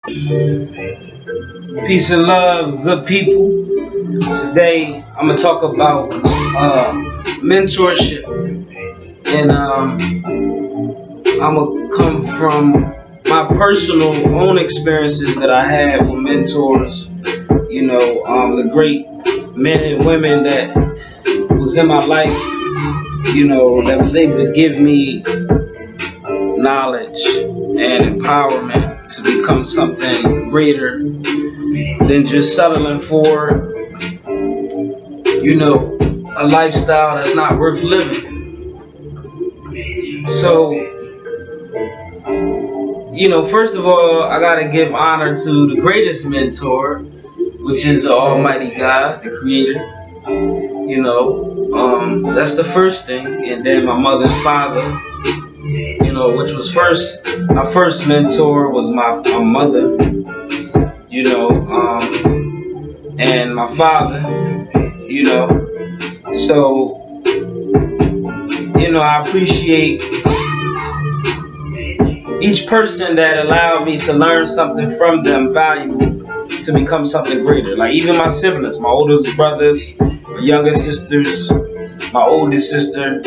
Peace and love, good people. Today I'm gonna talk about mentorship, and I'm gonna come from my personal own experiences that I had with mentors. The great men and women that was in my life. That was able to give me knowledge and empowerment to become something greater than just settling for a lifestyle that's not worth living. So, first of all, I gotta give honor to the greatest mentor, which is the Almighty God, the Creator. That's the first thing, and then my mother and father. Which was first. My first mentor was my mother. And my father. So I appreciate each person that allowed me to learn something from them valuable to become something greater. Like even my siblings, my oldest brothers, my younger sisters, my oldest sister,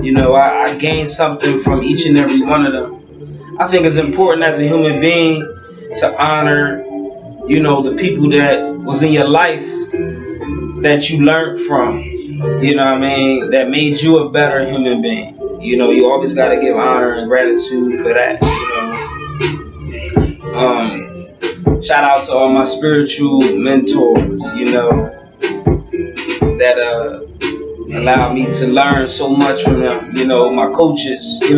I gained something from each and every one of them. I think it's important as a human being to honor, the people that was in your life that you learned from, that made you a better human being. You always got to give honor and gratitude for that. Shout out to all my spiritual mentors, that allowed me to learn so much from them. My coaches, in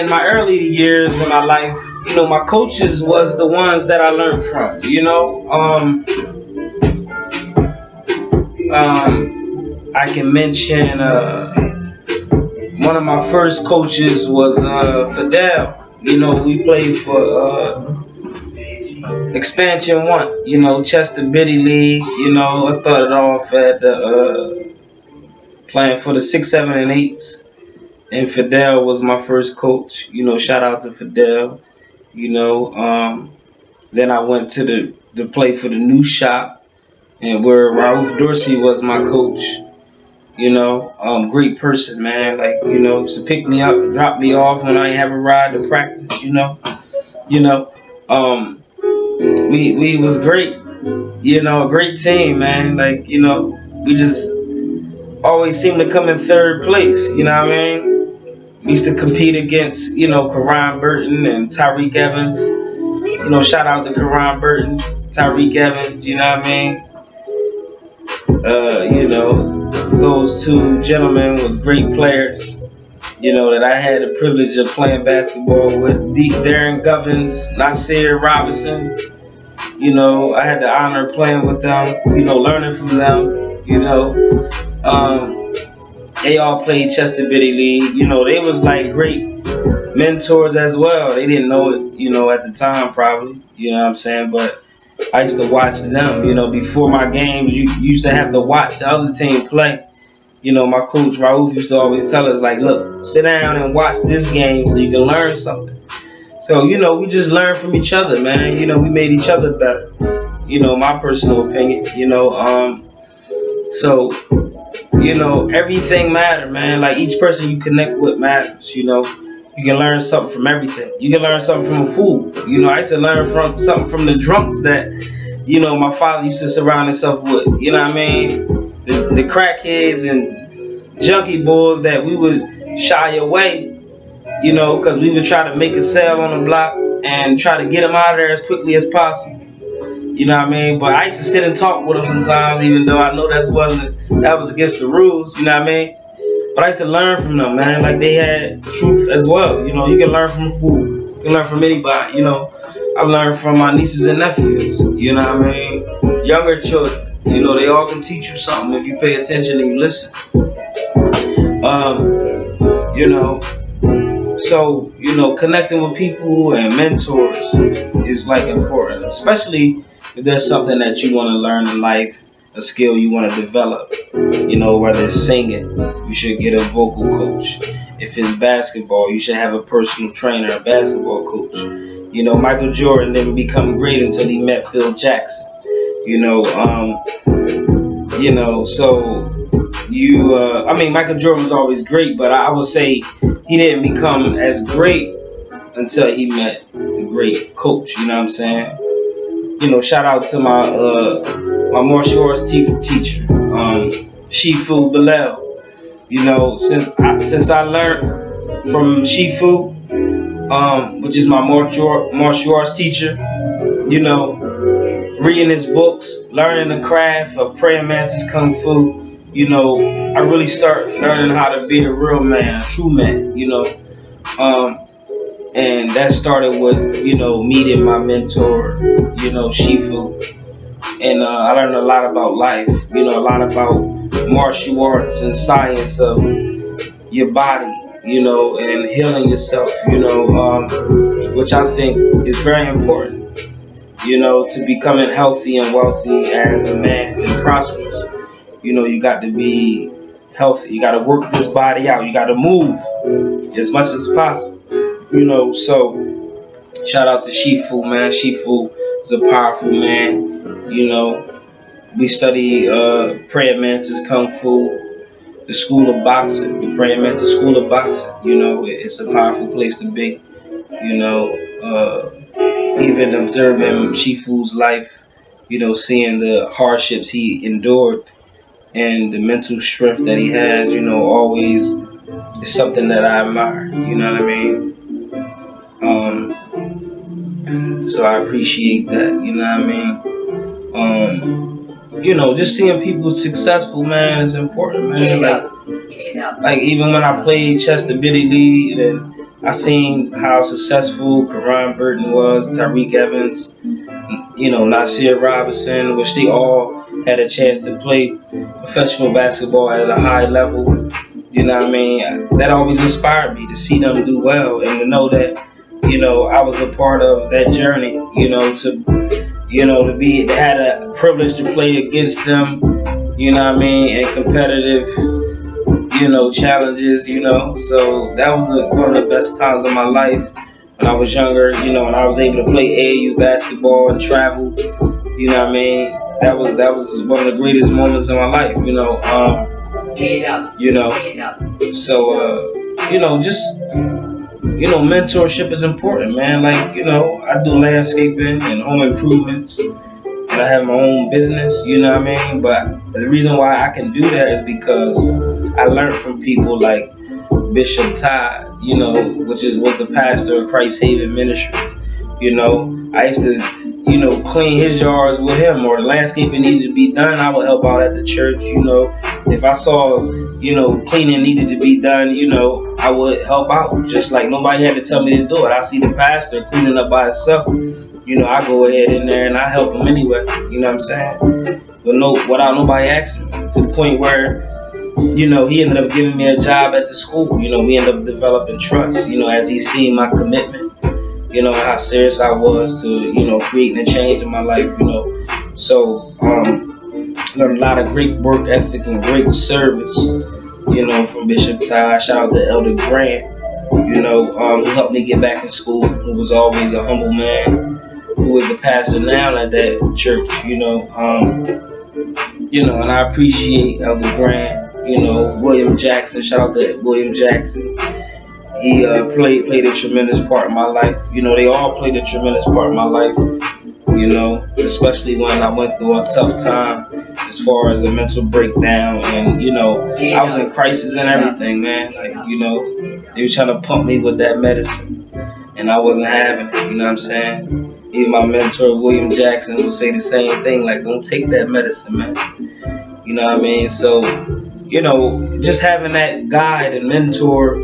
my early years in my life, my coaches was the ones that I learned from. I can mention one of my first coaches was Fidel. We played for Expansion One. Chester Bitty League. I started off at playing for the 6, 7, and 8s. And Fidel was my first coach. Shout out to Fidel. You know, um, then I went to the play for the new shop, and where Rauf Dorsey was my coach. Great person, man. Like, used to pick me up, drop me off when I ain't have a ride to practice. You know, um, we was great. A great team, man. Like, we just always seem to come in third place. You know what I mean? We used to compete against, Karan Burton and Tyreek Evans. Shout out to Karan Burton, Tyreek Evans. You know what I mean? Those two gentlemen was great players. That I had the privilege of playing basketball with. Darren Govins, Nasir Robinson. I had the honor of playing with them. Learning from them. Um, they all played Chester Bitty League. They was like great mentors as well. They didn't know it, at the time probably. You know what I'm saying? But I used to watch them. Before my games, you used to have to watch the other team play. My coach Rauf used to always tell us like, look, sit down and watch this game so you can learn something. So we just learned from each other, man. We made each other better. My personal opinion. So everything matters, man. Like each person you connect with matters. You can learn something from everything. You can learn something from food. I used to learn from something from the drunks that my father used to surround himself with. You know what I mean? The crackheads and junkie boys that we would shy away. Because we would try to make a sale on the block and try to get them out of there as quickly as possible. You know what I mean? But I used to sit and talk with them sometimes, even though I know that was against the rules. You know what I mean? But I used to learn from them, man. Like they had truth as well. You can learn from food. You can learn from anybody. I learned from my nieces and nephews. You know what I mean? Younger children. They all can teach you something if you pay attention and you listen. Um, you know, so connecting with people and mentors is like important, especially if there's something that you want to learn in life, a skill you want to develop. Whether it's singing, you should get a vocal coach. If it's basketball, you should have a personal trainer, a basketball coach. You know, Michael Jordan didn't become great until he met Phil Jackson. You know, so I mean, Michael Jordan was always great, but I would say he didn't become as great until he met a great coach. You know what I'm saying? You know, shout out to my martial arts teacher, Shifu Bilal. You know, since I learned from Shifu, which is my martial arts teacher, you know, reading his books, learning the craft of praying mantis kung fu, you know, I really start learning how to be a real man, a true man, you know. Um, and that started with, you know, meeting my mentor, you know, Shifu. And I learned a lot about life, you know, a lot about martial arts and science of your body, you know, and healing yourself, you know, which I think is very important, you know, to becoming healthy and wealthy as a man and prosperous. You know, you got to be healthy. You got to work this body out. You got to move as much as possible. You know, so shout out to Shifu, man. Shifu is a powerful man. You know, we study prayer mantis kung fu, the school of boxing, the praying mantis school of boxing. You know, it's a powerful place to be. You know, even observing Shifu's life, you know, seeing the hardships he endured and the mental strength that he has, you know, always is something that I admire. You know what I mean? So I appreciate that. You know what I mean? You know, just seeing people successful, man, is important, man. Like even when I played Chester Bitty Lee, and I seen how successful Karan Burton was, Tyreek Evans, you know, Nasir Robinson, which they all had a chance to play professional basketball at a high level. You know what I mean? That always inspired me to see them do well and to know that, you know, I was a part of that journey, you know, to had a privilege to play against them, you know what I mean, and competitive, you know, challenges, you know. So that was one of the best times of my life when I was younger, you know, and I was able to play AAU basketball and travel. You know what I mean? That was one of the greatest moments in my life. You know. So you know, just you know, mentorship is important, man. Like you know, I do landscaping and home improvements, and I have my own business. You know what I mean? But the reason why I can do that is because I learned from people like Bishop Todd, you know, was the pastor of Christ Haven Ministries. You know, I used to, you know, clean his yards with him, or the landscaping needed to be done, I would help out at the church. You know, if I saw, you know, cleaning needed to be done, you know, I would help out. Just like nobody had to tell me to do it. I see the pastor cleaning up by himself. You know, I go ahead in there and I help him anyway. You know what I'm saying? Without nobody asking me, to the point where you know, he ended up giving me a job at the school. You know, we ended up developing trust, you know, as he seen my commitment, you know, how serious I was to, you know, creating a change in my life, you know. So, learned a lot of great work ethic and great service, you know, from Bishop Ty. Shout out to Elder Grant, you know, who helped me get back in school, who was always a humble man, who is the pastor now at that church, you know, and I appreciate Elder Grant, you know, William Jackson. Shout out to William Jackson. He played a tremendous part in my life. You know, they all played a tremendous part in my life. You know, especially when I went through a tough time as far as a mental breakdown, and you know, I was in crisis and everything, man. Like, you know, they were trying to pump me with that medicine, and I wasn't having it. You know what I'm saying? Even my mentor William Jackson would say the same thing, like, don't take that medicine, man. You know what I mean? So, you know, just having that guide and mentor,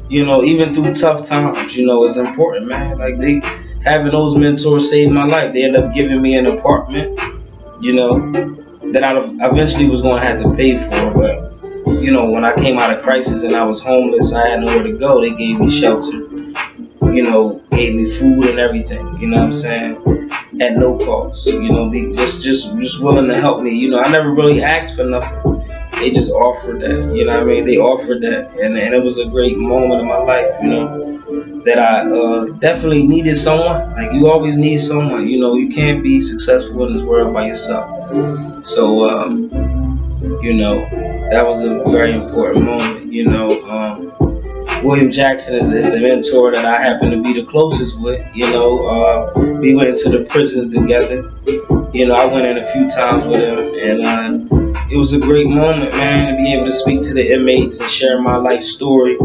you know, even through tough times, you know, is important, man. Like having those mentors saved my life. They ended up giving me an apartment, you know, that I eventually was going to have to pay for. But, you know, when I came out of crisis and I was homeless, I had nowhere to go. They gave me shelter, you know, gave me food and everything, you know what I'm saying? At no cost, you know, just willing to help me. You know, I never really asked for nothing. they just offered that. You know what I mean? They offered that, and it was a great moment in my life. You know, that I definitely needed someone. Like you always need someone. You know, you can't be successful in this world by yourself. So you know, that was a very important moment. You know, William Jackson is the mentor that I happen to be the closest with. You know, we went into the prisons together. You know, I went in a few times with him, and it was a great moment, man, to be able to speak to the inmates and share my life story.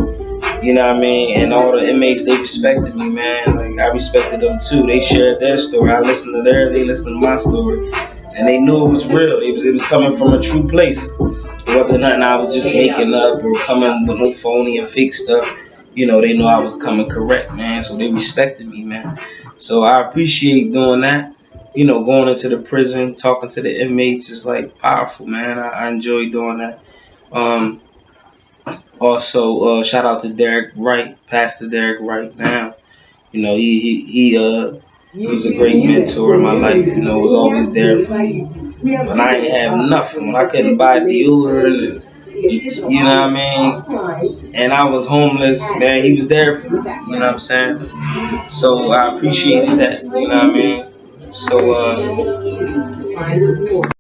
You know what I mean? And all the inmates, they respected me, man. Like I respected them too. They shared their story. I listened to theirs. They listened to my story, and they knew it was real. It was coming from a true place. It wasn't nothing I was just making up or coming with no phony and fake stuff. You know, they know I was coming correct, man. So they respected me, man. So I appreciate doing that. You know, going into the prison, talking to the inmates is like powerful, man. I enjoy doing that. Um, Also, shout out to Derek Wright, Pastor Derek Wright. Now, you know, he was a great mentor in my life. You know, was always there for me when I ain't have nothing, when I couldn't buy deodorant. You know what I mean? And I was homeless, man. He was there for me. You know what I'm saying? So I appreciated that. You know what I mean? So